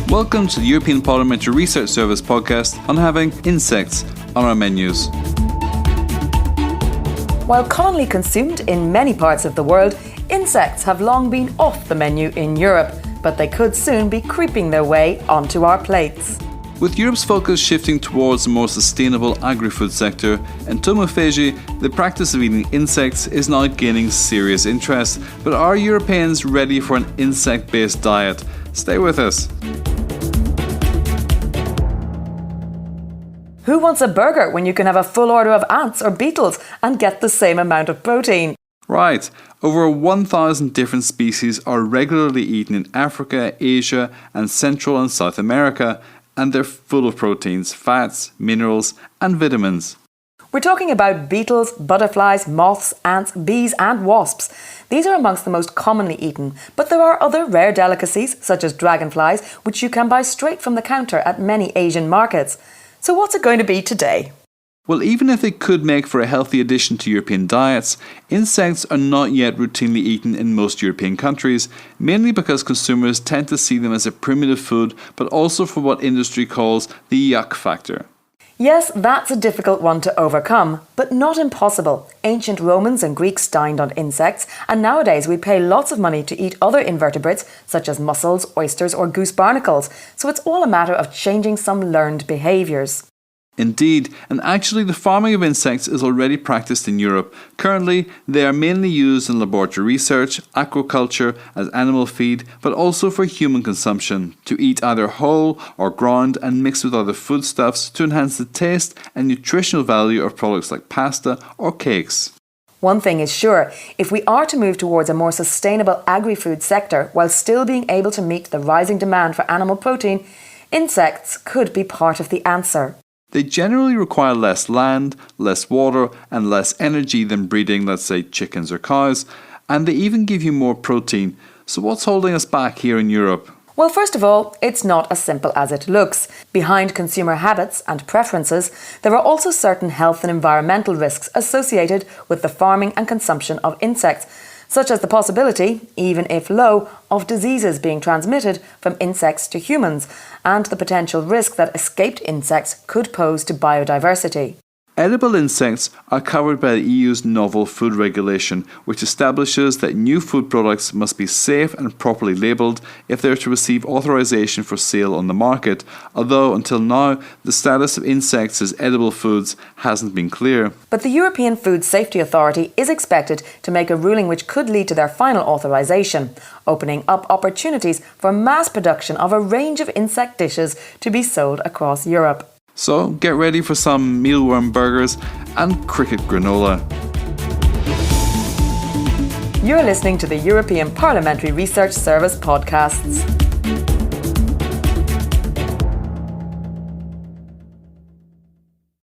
Welcome to the European Parliamentary Research Service podcast on having insects on our menus. While commonly consumed in many parts of the world, insects have long been off the menu in Europe, but they could soon be creeping their way onto our plates. With Europe's focus shifting towards a more sustainable agri-food sector, entomophagy, the practice of eating insects, is now gaining serious interest. But are Europeans ready for an insect-based diet? Stay with us. Who wants a burger when you can have a full order of ants or beetles and get the same amount of protein? Right, over 1,000 different species are regularly eaten in Africa, Asia, and Central and South America, and they're full of proteins, fats, minerals, and vitamins. We're talking about beetles, butterflies, moths, ants, bees, and wasps. These are amongst the most commonly eaten, but there are other rare delicacies, such as dragonflies, which you can buy straight from the counter at many Asian markets. So what's it going to be today? Well, even if they could make for a healthy addition to European diets, insects are not yet routinely eaten in most European countries, mainly because consumers tend to see them as a primitive food, but also for what industry calls the yuck factor. Yes, that's a difficult one to overcome, but not impossible. Ancient Romans and Greeks dined on insects, and nowadays we pay lots of money to eat other invertebrates, such as mussels, oysters, or goose barnacles, so it's all a matter of changing some learned behaviours. Indeed, and actually the farming of insects is already practiced in Europe. Currently, they are mainly used in laboratory research, aquaculture, as animal feed, but also for human consumption, to eat either whole or ground and mixed with other foodstuffs to enhance the taste and nutritional value of products like pasta or cakes. One thing is sure, if we are to move towards a more sustainable agri-food sector while still being able to meet the rising demand for animal protein, insects could be part of the answer. They generally require less land, less water, and less energy than breeding, let's say, chickens or cows, and they even give you more protein. So what's holding us back here in Europe? Well, first of all, it's not as simple as it looks. Behind consumer habits and preferences, there are also certain health and environmental risks associated with the farming and consumption of insects, such as the possibility, even if low, of diseases being transmitted from insects to humans, and the potential risk that escaped insects could pose to biodiversity. Edible insects are covered by the EU's novel food regulation, which establishes that new food products must be safe and properly labelled if they are to receive authorisation for sale on the market, although until now the status of insects as edible foods hasn't been clear. But the European Food Safety Authority is expected to make a ruling which could lead to their final authorisation, opening up opportunities for mass production of a range of insect dishes to be sold across Europe. So get ready for some mealworm burgers and cricket granola. You're listening to the European Parliamentary Research Service podcasts.